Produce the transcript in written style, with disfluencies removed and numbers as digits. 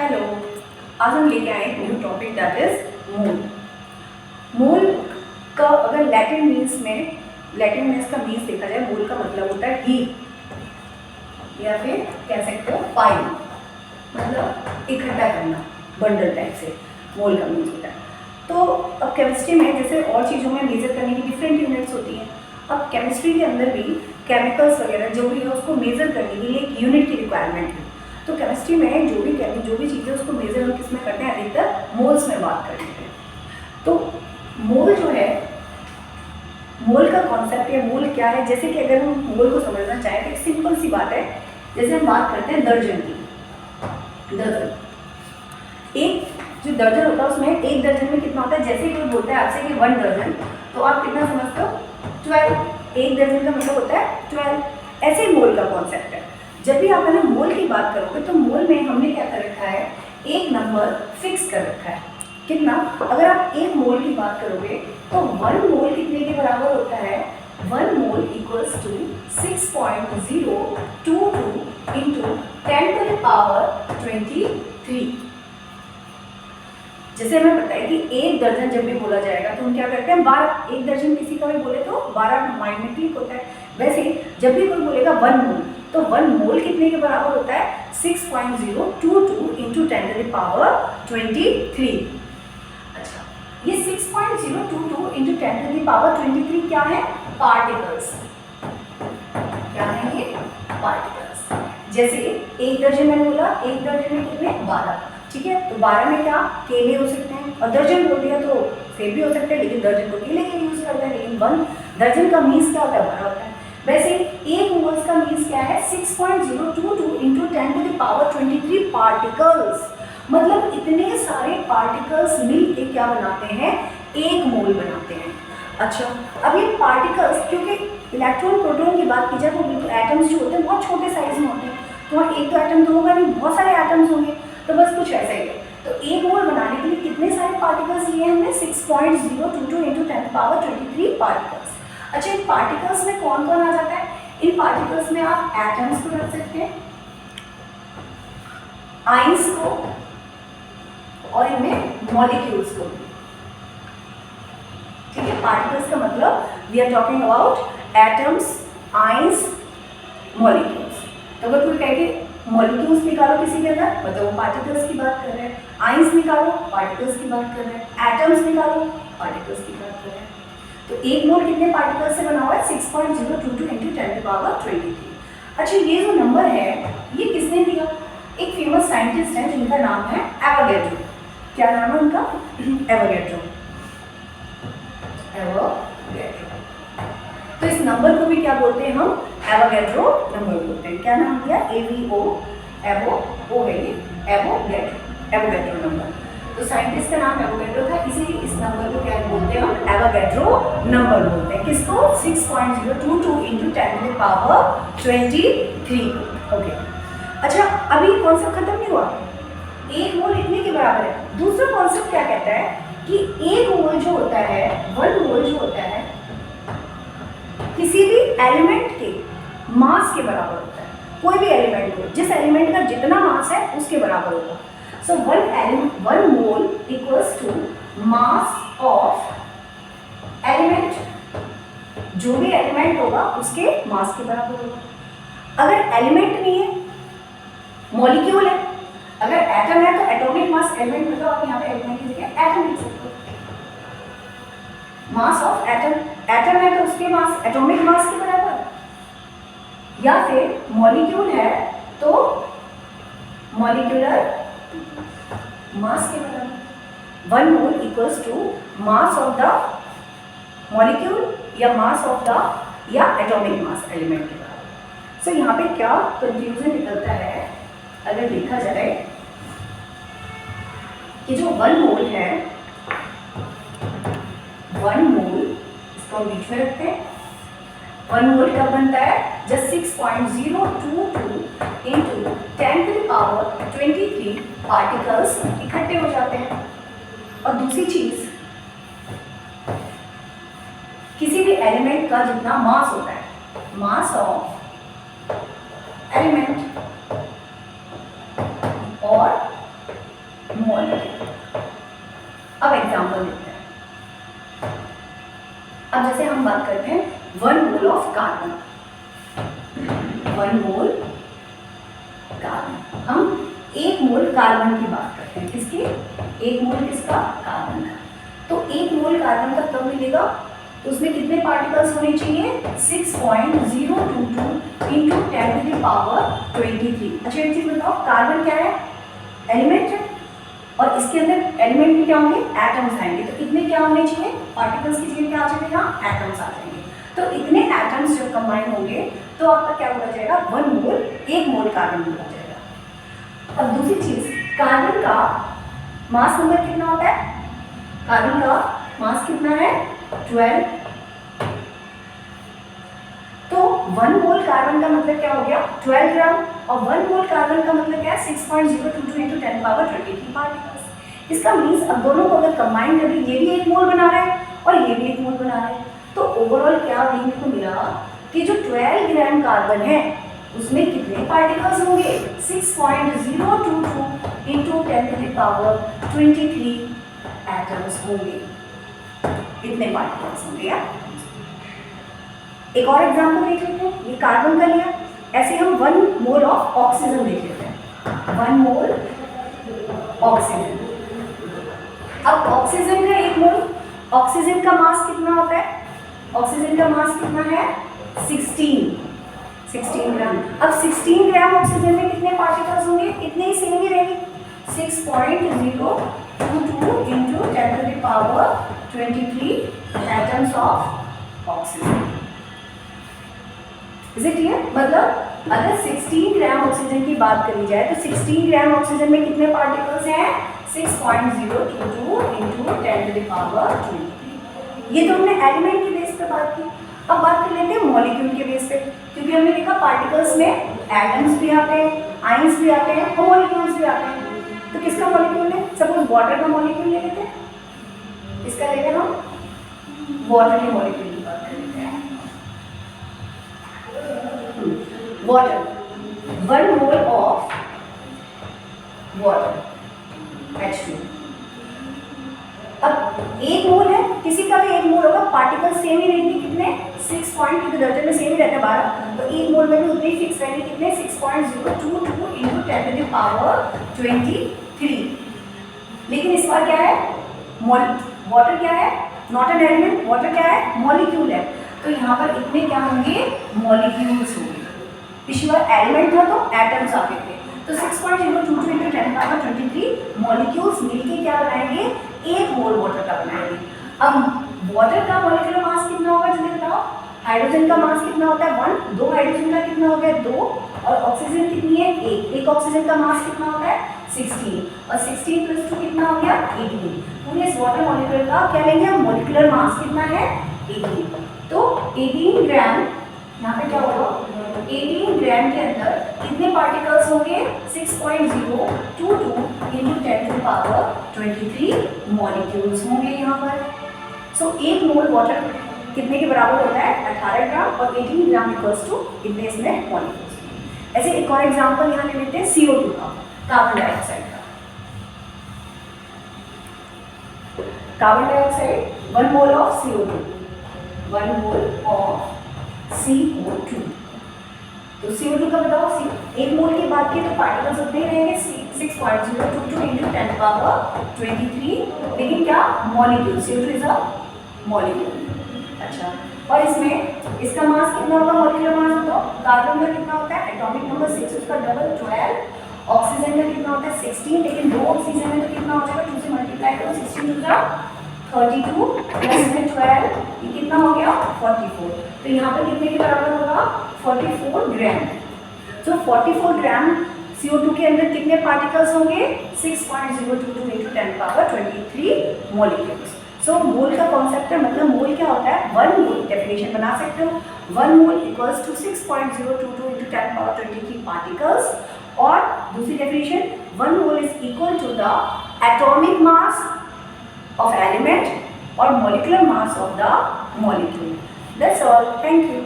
Hello, आज हम लेके आए एक new topic that is mole. Mole का अगर लैटिन मीन्स का मीन्स देखा जाए, मोल का मतलब होता है हीप या फिर कह सकते हो पाइल, मतलब इकट्ठा करना, बंडल टाइप से मोल का मीन्स होता है। तो अब केमिस्ट्री में जैसे और चीज़ों में मेजर करने की डिफरेंट यूनिट्स होती हैं, अब केमिस्ट्री के अंदर भी केमिकल्स वगैरह जो भी है उसको मेजर करने के लिए एक यूनिट की रिक्वायरमेंट है। तो केमिस्ट्री में जो भी चीज़ें उसको मेजर हम किस में करते हैं, अधिकतर मोल्स में बात करते हैं। तो मोल जो है, मोल का कॉन्सेप्ट या मोल क्या है, जैसे कि अगर हम मोल को समझना चाहें तो एक सिंपल सी बात है, जैसे हम बात करते हैं दर्जन की। दर्जन, एक जो दर्जन होता है उसमें एक दर्जन में कितना होता है, जैसे कोई बोलता है आपसे कि 1 दर्जन, तो आप कितना समझते हो, 12। एक दर्जन का मतलब होता है 12। ऐसे ही मोल का कॉन्सेप्ट है। जब भी आप है ना मोल की बात करोगे तो मोल में हमने क्या कर रखा है, एक नंबर फिक्स कर रखा है। कितना, अगर आप एक मोल की बात करोगे तो 1 मोल कितने के बराबर होता है, 1 मोल इक्वल्स टू 6.022 इंटू 10⁻23। जैसे हमें पता है कि एक दर्जन जब भी बोला जाएगा तो हम क्या करते हैं, 12। एक दर्जन किसी का भी बोले तो 12 माइंड में क्लिक होता है। वैसे जब भी कोई बोलेगा 1 मोल, तो 1 मोल कितने के बराबर होता है, 6.022 इंटू 10⁻23। अच्छा, ये 6.022 इंटू 10⁻23 क्या है, पार्टिकल्स। क्या है ये, पार्टिकल्स। जैसे एक दर्जन मैंने बोला, एक दर्जन में कितने, 12, ठीक है। तो 12 में क्या, केले हो सकते हैं, और दर्जन बोल दिया तो सेब भी हो सकते हैं, लेकिन दर्जन को केले के यूज करते हैं। लेकिन 1 दर्जन का मीन्स क्या होता है, 12 होता है। वैसे एक मोल्स का मीन्स क्या है, 6.022 इंटू 10⁻23 पार्टिकल्स। मतलब इतने सारे पार्टिकल्स मिलके क्या बनाते हैं, एक मोल बनाते हैं। अच्छा, अब ये पार्टिकल्स, क्योंकि इलेक्ट्रॉन प्रोटॉन की बात की जाए तो बिल्कुल एटम्स जो होते हैं बहुत छोटे साइज में होते हैं, तो वहाँ एक तो एटम तो होगा नहीं, बहुत सारे एटम्स होंगे, तो बस कुछ ऐसा ही है। तो एक मोल बनाने के लिए कितने सारे पार्टिकल्स लिए हमने, 6.022 इंटू 10⁻23 पार्टिकल्स। अच्छा, इन पार्टिकल्स में कौन कौन आ जाता है, इन पार्टिकल्स में आप एटम्स को रख सकते हैं, आइंस को, और इनमें मॉलिक्यूल्स को। ठीक है, पार्टिकल्स का मतलब we are talking about atoms, ions, molecules. तो अगर कोई कहे मॉलिक्यूल्स निकालो किसी के अंदर, मतलब वो पार्टिकल्स की बात कर रहे हैं, आइंस निकालो, पार्टिकल्स की बात कर रहे हैं, एटम्स निकालो, पार्टिकल्स की बात कर रहे हैं। तो एक मोल कितने पार्टिकल्स से बना हुआ है, 6.022 इंटू 10⁻23। अच्छा, ये जो नंबर है ये किसने दिया, एक फेमस साइंटिस्ट है जिनका नाम है एवोगैड्रो। क्या नाम है उनका, एवोगैड्रो। तो इस नंबर को भी क्या बोलते हैं हम, एवोगैड्रो नंबर बोलते हैं। क्या नाम दिया, एवीओ, एवो, ओ है ये, एवोगैड्रो नंबर। तो साइंटिस्ट का नाम एवोगैड्रो था, इसीलिए इस नंबर को क्या बोलते हैं हम, एवोगैड्रो नंबर बोलते हैं। किसको, 6.022 इंटू 10⁻23। ओके, अच्छा, अभी कॉन्सेप्ट खत्म नहीं हुआ, एक मोल इतने के बराबर है। दूसरा कॉन्सेप्ट क्या कहता है कि एक मोल जो होता है, 1 मोल जो होता है, किसी भी एलिमेंट के मास के बराबर होता है। कोई भी एलिमेंट हो, जिस एलिमेंट का जितना मास है उसके बराबर होगा। So 1 mole equals to mass of element, जो भी एलिमेंट होगा उसके मास के बराबर होगा। अगर एलिमेंट नहीं है, मॉलिक्यूल है, अगर एटम है तो एटॉमिक मास, एलिमेंट मतलब आप यहाँ पे एलिमेंट की जगह एटम लिख सकते हो। मास ऑफ एटम, एटम है तो उसके मास एटॉमिक मास के बराबर, या फिर मॉलिक्यूल है तो मॉलिक्यूलर मास के बराबर। 1 mole equals to mass of the molecule या मास ऑफ द या एटॉमिक मास एलिमेंट के बराबर। सो यहाँ पे क्या कंफ्यूजन निकलता है, अगर देखा जाए कि जो 1 मोल है, 1 मोल, इसको बीच में रखते हैं, 1 मोल कब बनता है, जब 6.022 इंटू 10⁻23 पार्टिकल्स इकट्ठे हो जाते हैं। और दूसरी चीज, किसी भी एलिमेंट का जितना मास होता है, मास ऑफ एलिमेंट और मॉलिक्यूल। अब एग्जांपल देखते हैं। अब जैसे हम बात करते हैं 1 mole of carbon, 1 mole carbon, हम 1 मोल कार्बन की बात करते हैं। किसकी? 1 मोल किसका? कार्बन का। तो 1 मोल कार्बन का कब मिलेगा? तो उसमें कितने पार्टिकल्स होने चाहिए? 6.022 इंटू 10 टू द पावर 23। अच्छा एक चीज बताओ, कार्बन क्या है? एलिमेंट है, और इसके अंदर एलिमेंट में क्या होंगे? एटम्स आएंगे। तो कितने क्या होने चाहिए? पार्टिकल्स की जगह क्या आ जाएंगे? यहाँ एटम्स आ जाएंगे। तो इतने एटम्स जब कंबाइन होंगे तो आपका क्या बोला जाएगा? 1 मोल, 1 मोल कार्बन बोला जाएगा। अब दूसरी चीज, कार्बन का मास नंबर कितना होता है? कार्बन का मास कितना है? 12। तो 1 मोल कार्बन का मतलब क्या हो गया? 12 ग्राम। और 1 मोल कार्बन का मतलब क्या है? 6.022 इंटू 10 पावर 23 पार्टिकल्स। इसका मीन्स अब दोनों को अगर कंबाइन करके ये भी 1 मोल बना रहा है और ये भी 1 मोल बना रहा है, तो ओवरऑल क्या देखने को मिला कि जो 12 ग्राम कार्बन है उसमें कितने पार्टिकल्स होंगे? 6.022 into 10 to the power 23 atoms होंगे। इतने पार्टिकल्स होंगे। या एक और एग्जांपल देख लेते हैं। ये कार्बन का लिया, ऐसे हम 1 मोल ऑफ ऑक्सीजन देख लेते हैं। 1 मोल ऑक्सीजन। अब ऑक्सीजन का 1 मोल, ऑक्सीजन का मास कितना होता है? ऑक्सीजन का मास कितना है? 16 ग्राम। अब 16 ग्राम ऑक्सीजन में कितने पार्टिकल्स होंगे? इतने ही सेम ही रहेंगे। 6.022 into 10 to the power 23 atoms of oxygen. Is it clear? मतलब अगर 16 ग्राम ऑक्सीजन की बात करी जाए तो 16 ग्राम ऑक्सीजन में कितने पार्टिकल्स हैं? 6.022 इंटू 10 टू द पावर 23। ये तो हमने एलिमेंट के बेस पे बात की। अब बात कर लेते हैं मॉलिक्यूल के बेस पे, क्योंकि हमने देखा पार्टिकल्स में एटम्स भी आते हैं, आयंस भी आते हैं और मॉलिक्यूल्स भी आते हैं। तो किसका मॉलिक्यूल है? सपोज वाटर का मॉलिक्यूल ले लेते हैं। इसका लेते हैं हम वाटर के मॉलिक्यूल की बात कर लेते हैं। Water, 1 mole of water H2। अब 1 मोल है, किसी का भी 1 मोल होगा, पार्टिकल सेम ही रहेंगे। कितने? 6 पॉइंट, क्योंकि दर्जन में सेम ही रहता है 12, तो 1 मोल में भी उतने ही फिक्स रहेंगे। कितने? 6.022 इंटू 10 टू द पावर 23। लेकिन इस बार क्या है? वाटर क्या है? Not an element. वाटर क्या है? मॉलिक्यूल है। तो यहाँ पर इतने क्या होंगे? मॉलिक्यूल्स होंगे। पिछली बार एलिमेंट था तो एटम्स आते थे। तो 6.022 इंटू 10 पावर 23 मॉलिक्यूल्स मिलके क्या बनाएंगे? 1 मोल वाटर का बनाएंगे। अब वाटर का मॉलिक्यूलर मास कितना होगा? जल्दी बताओ। हाइड्रोजन का मास कितना होता है? 1। 2 हाइड्रोजन का कितना हो गया? 2। और ऑक्सीजन कितनी है? 1। एक ऑक्सीजन का मास कितना होता है? 16। और 16 प्लस 2 कितना हो गया? 18। पूरे इस वाटर मॉलिक्यूल का क्या लेंगे हम? मॉलिक्यूलर मास कितना है? 18। तो 18 ग्राम, यहाँ पे क्या होगा? 18 ग्राम के अंदर कितने पार्टिकल्स होंगे? 6.022 into 10 to the power 23 molecules होंगे यहाँ पर। सो 1 मोल वाटर कितने के बराबर होता है? 18 ग्राम। और 18 ग्राम इक्वल्स टू कितने इसमें मॉलिक्यूल्स। ऐसे एक और एग्जांपल यहाँ ले लेते हैं CO2 का, कार्बन डाइऑक्साइड का। Carbon dioxide 1 mole of CO2, 1 mole of CO2। तो CO2 का बताओ, 1 मोल की बात की तो पार्टिकल्स उतने ही रहेंगे 6.022 इंटू 10 पावर 23। लेकिन क्या? Molecule. CO2 is a molecule. अच्छा, और इसमें इसका मास कितना होगा? मॉलिक्यूलर मास बताओ। कार्बन का कितना होता है? एटॉमिक नंबर 6, उसका डबल 12। ऑक्सीजन का कितना होता है? 16। लेकिन 2 ऑक्सीजन में तो कितना हो जाएगा? 2 से मल्टीप्लाई करो, 16 टू द 32 प्लस में 12, ये कितना हो गया? 44। तो यहाँ पर कितने के बराबर होगा? 44 ग्राम। तो 44 ग्राम CO2 के अंदर कितने पार्टिकल्स होंगे? 6.022 इंटू 10 पावर 23 मॉलिक्यूल्स। सो मोल का कॉन्सेप्ट है, मतलब मोल क्या होता है? 1 मोल, डेफिनेशन बना सकते हो, 1 mole equals to 6.022 into 10 power 23 particles. और दूसरी definition, 1 mole is equal to the atomic mass of element or molecular mass of the molecule. That's all. Thank you.